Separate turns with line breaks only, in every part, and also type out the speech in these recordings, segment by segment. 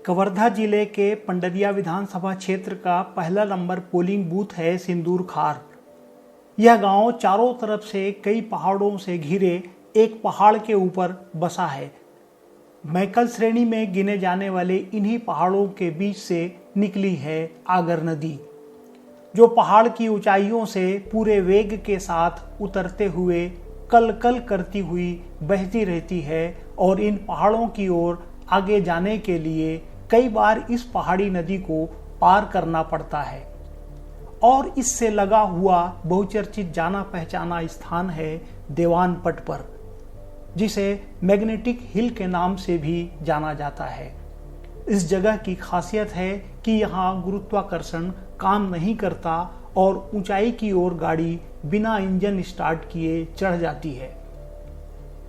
कवर्धा जिले के पंडरिया विधानसभा क्षेत्र का पहला नंबर पोलिंग बूथ है सिंदूर खार। यह गांव चारों तरफ से कई पहाड़ों से घिरे एक पहाड़ के ऊपर बसा है। मैकल श्रेणी में गिने जाने वाले इन्हीं पहाड़ों के बीच से निकली है आगर नदी, जो पहाड़ की ऊंचाइयों से पूरे वेग के साथ उतरते हुए कल कल करती हुई बहती रहती है और इन पहाड़ों की ओर आगे जाने के लिए कई बार इस पहाड़ी नदी को पार करना पड़ता है। और इससे लगा हुआ बहुचर्चित जाना पहचाना स्थान है देवान पट पर, जिसे मैग्नेटिक हिल के नाम से भी जाना जाता है। इस जगह की खासियत है कि यहाँ गुरुत्वाकर्षण काम नहीं करता और ऊंचाई की ओर गाड़ी बिना इंजन स्टार्ट किए चढ़ जाती है।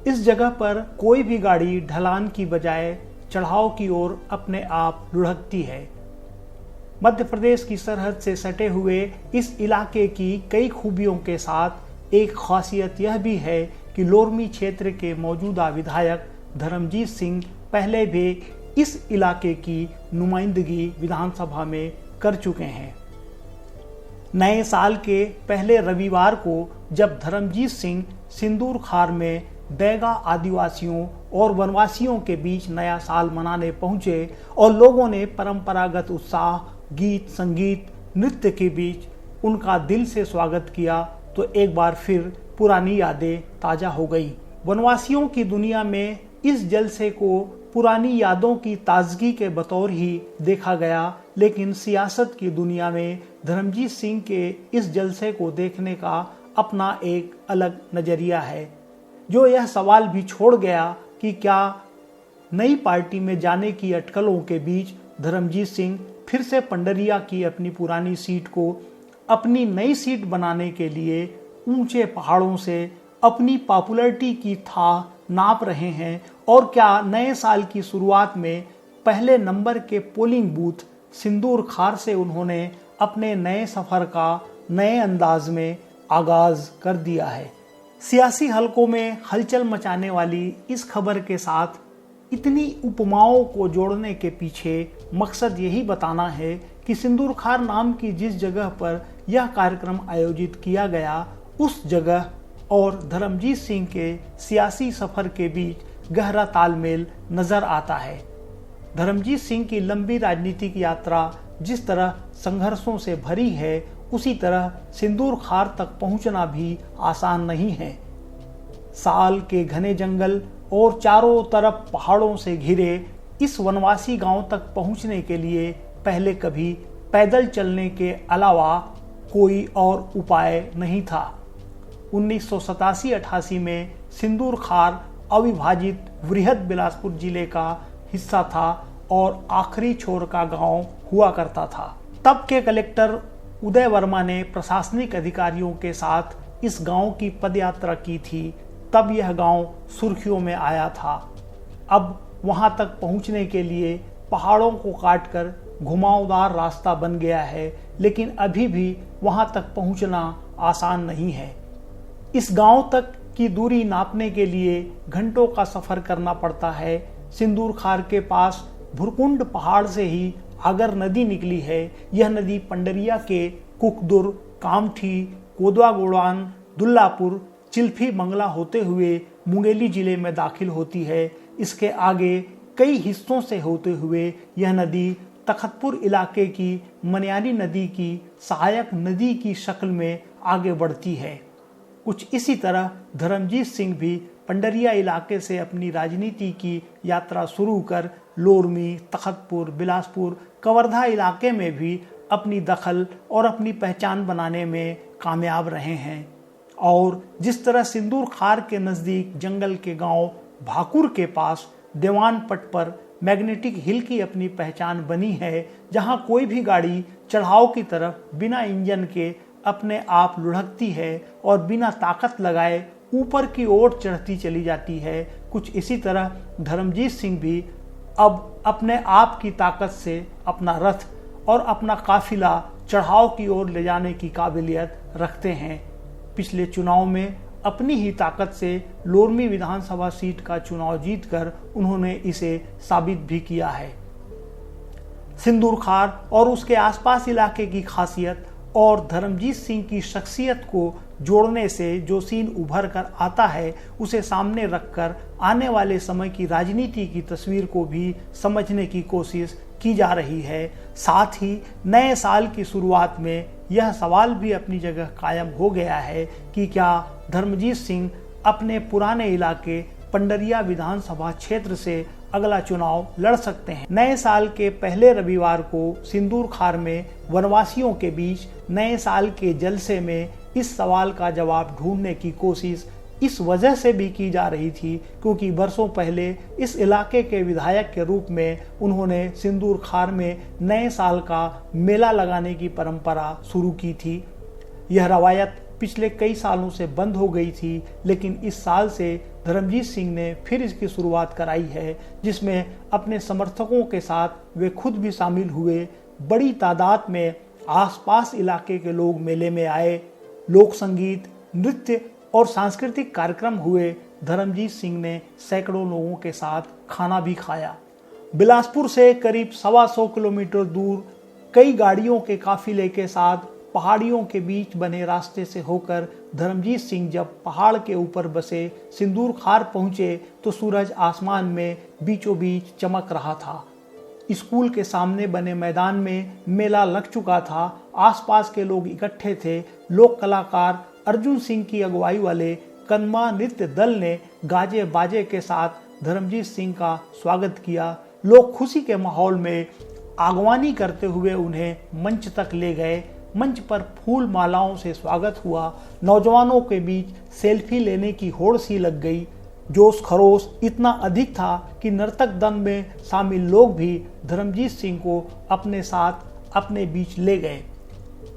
इस जगह पर कोई भी गाड़ी ढलान की बजाय चढ़ाव की ओर अपने आप लुढ़कती है। मध्य प्रदेश की सरहद से सटे हुए इस इलाके की कई खूबियों के साथ एक खासियत यह भी है कि लोरमी क्षेत्र के मौजूदा विधायक धर्मजीत सिंह पहले भी इस इलाके की नुमाइंदगी विधानसभा में कर चुके हैं। नए साल के पहले रविवार को जब धर्मजीत सिंह सिंदूर खार में बैगा आदिवासियों और वनवासियों के बीच नया साल मनाने पहुंचे और लोगों ने परंपरागत उत्साह, गीत, संगीत, नृत्य के बीच उनका दिल से स्वागत किया, तो एक बार फिर पुरानी यादें ताजा हो गई। वनवासियों की दुनिया में इस जलसे को पुरानी यादों की ताजगी के बतौर ही देखा गया, लेकिन सियासत की दुनिया में धर्मजीत सिंह के इस जलसे को देखने का अपना एक अलग नजरिया है, जो यह सवाल भी छोड़ गया कि क्या नई पार्टी में जाने की अटकलों के बीच धर्मजीत सिंह फिर से पंडरिया की अपनी पुरानी सीट को अपनी नई सीट बनाने के लिए ऊंचे पहाड़ों से अपनी पॉपुलैरिटी की था नाप रहे हैं, और क्या नए साल की शुरुआत में पहले नंबर के पोलिंग बूथ सिंदूर खार से उन्होंने अपने नए सफर का नए अंदाज में आगाज कर दिया है। सियासी हलकों में हलचल मचाने वाली इस खबर के साथ इतनी उपमाओं को जोड़ने के पीछे मकसद यही बताना है कि सिंदूर खार नाम की जिस जगह पर यह कार्यक्रम आयोजित किया गया, उस जगह और धर्मजीत सिंह के सियासी सफर के बीच गहरा तालमेल नजर आता है। धर्मजीत सिंह की लंबी राजनीतिक यात्रा जिस तरह संघर्षों से भरी है, उसी तरह सिंदूर खार तक पहुंचना भी आसान नहीं है। साल के घने जंगल और चारों तरफ पहाड़ों से घिरे इस वनवासी गांव तक पहुंचने के लिए पहले कभी पैदल चलने के अलावा कोई और उपाय नहीं था। 1987-88 में सिंदूर खार अविभाजित वृहद बिलासपुर जिले का हिस्सा था और आखिरी छोर का गांव हुआ करता था। तब के कलेक्टर उदय वर्मा ने प्रशासनिक अधिकारियों के साथ इस गांव की पदयात्रा की थी, तब यह गांव सुर्खियों में आया था। अब वहां तक पहुंचने के लिए पहाड़ों को काटकर घुमावदार रास्ता बन गया है, लेकिन अभी भी वहां तक पहुंचना आसान नहीं है। इस गांव तक की दूरी नापने के लिए घंटों का सफर करना पड़ता है। सिंदूर खार के पास भुरकुंड पहाड़ से ही आगर नदी निकली है। यह नदी पंडरिया के कुकदुर, कामठी, कोदवा गोड़ान, दुल्लापुर, चिल्फी मंगला होते हुए मुंगेली जिले में दाखिल होती है। इसके आगे कई हिस्सों से होते हुए यह नदी तखतपुर इलाके की मनियारी नदी की सहायक नदी की शक्ल में आगे बढ़ती है। कुछ इसी तरह धर्मजीत सिंह भी पंडरिया इलाके से अपनी राजनीति की यात्रा शुरू कर लोरमी, तखतपुर, बिलासपुर, कवर्धा इलाके में भी अपनी दखल और अपनी पहचान बनाने में कामयाब रहे हैं। और जिस तरह सिंदूर खार के नज़दीक जंगल के गांव भाकुर के पास देवान पट पर मैग्नेटिक हिल की अपनी पहचान बनी है, जहां कोई भी गाड़ी चढ़ाव की तरफ बिना इंजन के अपने आप लुढ़कती है और बिना ताकत लगाए ऊपर की ओर चढ़ती चली जाती है। कुछ इसी तरह धर्मजीत सिंह भी अब अपने आप की ताकत से अपना रथ और अपना काफिला चढ़ाव की ओर ले जाने की काबिलियत रखते हैं। पिछले चुनाव में अपनी ही ताकत से लोरमी विधानसभा सीट का चुनाव जीतकर उन्होंने इसे साबित भी किया है। सिंदूर खार और उसके आसपास इलाके की खासियत और धर्मजीत सिंह की शख्सियत को जोड़ने से जो सीन उभर कर आता है उसे सामने रखकर आने वाले समय की राजनीति की तस्वीर को भी समझने की कोशिश की जा रही है। साथ ही नए साल की शुरुआत में यह सवाल भी अपनी जगह कायम हो गया है कि क्या धर्मजीत सिंह अपने पुराने इलाके पंडरिया विधानसभा क्षेत्र से अगला चुनाव लड़ सकते हैं। नए साल के पहले रविवार को सिंदूर खार में वनवासियों के बीच नए साल के जलसे में इस सवाल का जवाब ढूंढने की कोशिश इस वजह से भी की जा रही थी क्योंकि बरसों पहले इस इलाके के विधायक के रूप में उन्होंने सिंदूर खार में नए साल का मेला लगाने की परंपरा शुरू की थी। यह रवायत पिछले कई सालों से बंद हो गई थी, लेकिन इस साल से धर्मजीत सिंह ने फिर इसकी शुरुआत कराई है, जिसमें अपने समर्थकों के साथ वे खुद भी शामिल हुए। बड़ी तादाद में आसपास इलाके के लोग मेले में आए। लोक संगीत, नृत्य और सांस्कृतिक कार्यक्रम हुए। धर्मजीत सिंह ने सैकड़ों लोगों के साथ खाना भी खाया। बिलासपुर से करीब 125 किलोमीटर दूर कई गाड़ियों के काफिले के साथ पहाड़ियों के बीच बने रास्ते से होकर धर्मजीत सिंह जब पहाड़ के ऊपर बसे सिंदूर खार पहुंचे तो सूरज आसमान में बीचों बीच चमक रहा था। स्कूल के सामने बने मैदान में मेला लग चुका था। आसपास के लोग इकट्ठे थे। लोक कलाकार अर्जुन सिंह की अगुवाई वाले कनमा नृत्य दल ने गाजे बाजे के साथ धर्मजीत सिंह का स्वागत किया। लोग खुशी के माहौल में आगवानी करते हुए उन्हें मंच तक ले गए। मंच पर फूल मालाओं से स्वागत हुआ। नौजवानों के बीच सेल्फी लेने की होड़ सी लग गई। जोश खरोश इतना अधिक था कि नर्तक दल में शामिल लोग भी धर्मजीत सिंह को अपने साथ अपने बीच ले गए।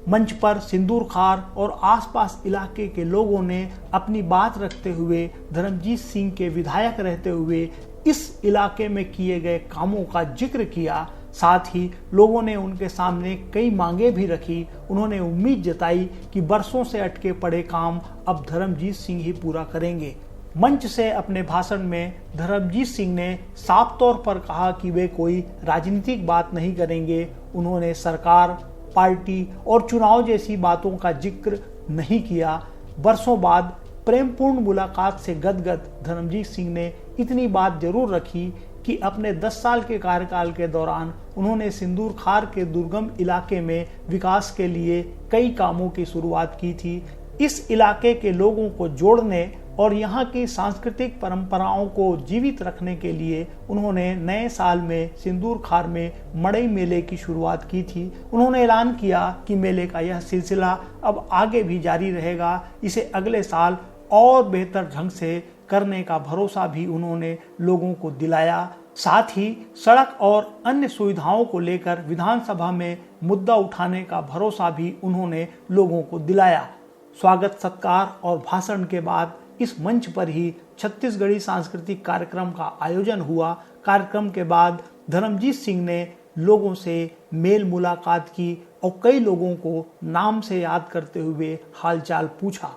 मंच पर सिंदूर खार और आसपास इलाके के लोगों ने अपनी बात रखते हुए धर्मजीत सिंह के विधायक रहते हुए इस इलाके में किए गए कामों का जिक्र किया। साथ ही लोगों ने उनके सामने कई मांगे भी रखी। उन्होंने उम्मीद जताई कि बरसों से अटके पड़े काम अब धर्मजीत सिंह ही पूरा करेंगे। मंच से अपने भाषण में धर्मजीत सिंह ने साफ तौर पर कहा कि वे कोई राजनीतिक बात नहीं करेंगे। उन्होंने सरकार, पार्टी और चुनाव जैसी बातों का जिक्र नहीं किया। बरसों बाद प्रेमपूर्ण मुलाकात से गदगद धर्मजीत सिंह ने इतनी बात जरूर रखी कि अपने 10 साल के कार्यकाल के दौरान उन्होंने सिंदूर खार के दुर्गम इलाके में विकास के लिए कई कामों की शुरुआत की थी। इस इलाके के लोगों को जोड़ने और यहाँ की सांस्कृतिक परंपराओं को जीवित रखने के लिए उन्होंने नए साल में सिंदूर खार में मड़ई मेले की शुरुआत की थी। उन्होंने ऐलान किया कि मेले का यह सिलसिला अब आगे भी जारी रहेगा। इसे अगले साल और बेहतर ढंग से करने का भरोसा भी उन्होंने लोगों को दिलाया। साथ ही सड़क और अन्य सुविधाओं को लेकर विधानसभा में मुद्दा उठाने का भरोसा भी उन्होंने लोगों को दिलाया। स्वागत सत्कार और भाषण के बाद इस मंच पर ही छत्तीसगढ़ी सांस्कृतिक कार्यक्रम का आयोजन हुआ। कार्यक्रम के बाद धर्मजीत सिंह ने लोगों से मेल मुलाकात की और कई लोगों को नाम से याद करते हुए हालचाल पूछा।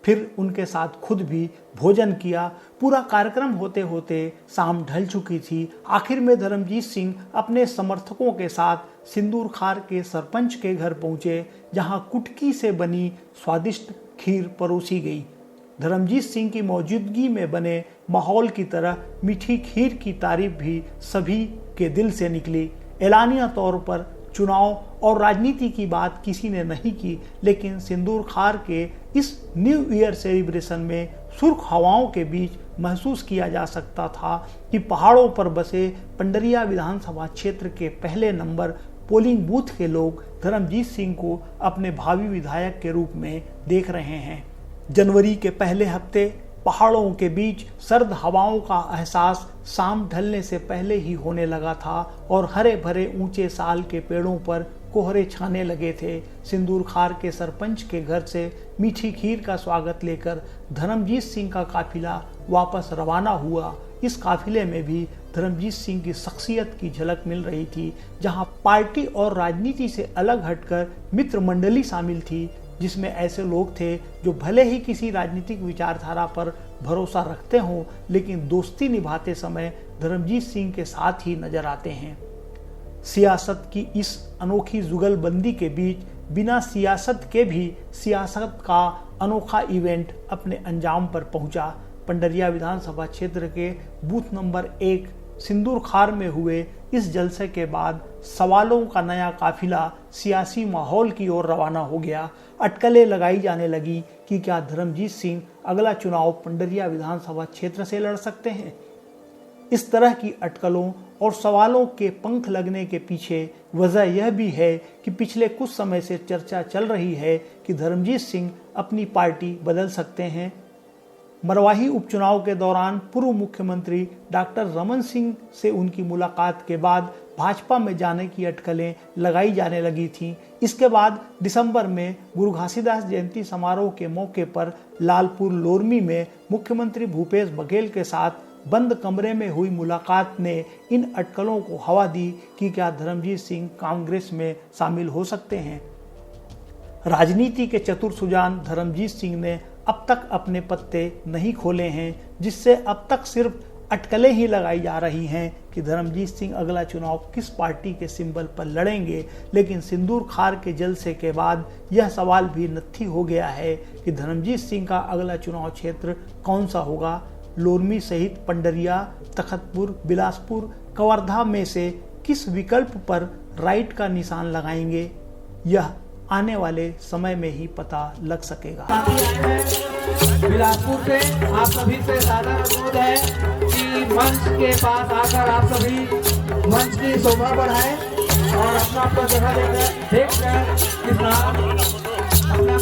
फिर उनके साथ खुद भी भोजन किया। पूरा कार्यक्रम होते होते शाम ढल चुकी थी। आखिर में धर्मजीत सिंह अपने समर्थकों के साथ सिंदूर खार के सरपंच के घर पहुंचे, जहां कुटकी से बनी स्वादिष्ट खीर परोसी गई। धर्मजीत सिंह की मौजूदगी में बने माहौल की तरह मीठी खीर की तारीफ भी सभी के दिल से निकली। एलानिया तौर पर चुनाव और राजनीति की बात किसी ने नहीं की, लेकिन सिंदूर खार के इस न्यू ईयर सेलिब्रेशन में सुर्ख हवाओं के बीच महसूस किया जा सकता था कि पहाड़ों पर बसे पंडरिया विधानसभा क्षेत्र के पहले नंबर पोलिंग बूथ के लोग धर्मजीत सिंह को अपने भावी विधायक के रूप में देख रहे हैं। जनवरी के पहले हफ्ते पहाड़ों के बीच सर्द हवाओं का एहसास शाम ढलने से पहले ही होने लगा था और हरे भरे ऊंचे साल के पेड़ों पर कोहरे छाने लगे थे। सिंदूर खार के सरपंच के घर से मीठी खीर का स्वागत लेकर धर्मजीत सिंह का काफिला वापस रवाना हुआ। इस काफिले में भी धर्मजीत सिंह की शख्सियत की झलक मिल रही थी, जहां पार्टी और राजनीति से अलग हटकर मित्र मंडली शामिल थी, जिसमें ऐसे लोग थे जो भले ही किसी राजनीतिक विचारधारा पर भरोसा रखते हों, लेकिन दोस्ती निभाते समय धर्मजीत सिंह के साथ ही नजर आते हैं। सियासत की इस अनोखी जुगलबंदी के बीच बिना सियासत के भी सियासत का अनोखा इवेंट अपने अंजाम पर पहुंचा। पंडरिया विधानसभा क्षेत्र के बूथ नंबर 1 सिंदूर खार में हुए इस जलसे के बाद सवालों का नया काफिला सियासी माहौल की ओर रवाना हो गया। अटकलें लगाई जाने लगी कि क्या धर्मजीत सिंह अगला चुनाव पंडरिया विधानसभा क्षेत्र से लड़ सकते हैं। इस तरह की अटकलों और सवालों के पंख लगने के पीछे वजह यह भी है कि पिछले कुछ समय से चर्चा चल रही है कि धर्मजीत सिंह अपनी पार्टी बदल सकते हैं। मरवाही उपचुनाव के दौरान पूर्व मुख्यमंत्री डॉक्टर रमन सिंह से उनकी मुलाकात के बाद भाजपा में जाने की अटकलें लगाई जाने लगी थीं। इसके बाद दिसंबर में गुरु घासीदास जयंती समारोह के मौके पर लालपुर लोरमी में मुख्यमंत्री भूपेश बघेल के साथ बंद कमरे में हुई मुलाकात ने इन अटकलों को हवा दी कि क्या धर्मजीत सिंह कांग्रेस में शामिल हो सकते हैं। राजनीति के चतुर सुजान धर्मजीत सिंह ने अब तक अपने पत्ते नहीं खोले हैं, जिससे अब तक सिर्फ अटकलें ही लगाई जा रही हैं कि धर्मजीत सिंह अगला चुनाव किस पार्टी के सिंबल पर लड़ेंगे। लेकिन सिंदूर खार के जलसे के बाद यह सवाल भी नत्थी हो गया है कि धर्मजीत सिंह का अगला चुनाव क्षेत्र कौन सा होगा। लोरमी सहित पंडरिया, तखतपुर, बिलासपुर, कवर्धा में से किस विकल्प पर राइट का निशान लगाएंगे, यह आने वाले समय में ही पता लग सकेगा।
बिलासपुर से आप सभी से सादर अनुरोध है कि मंच के पास आकर आप सभी मंच की शोभा बढ़ाएं और अपना अपना जगह देखकर किस नाम अपना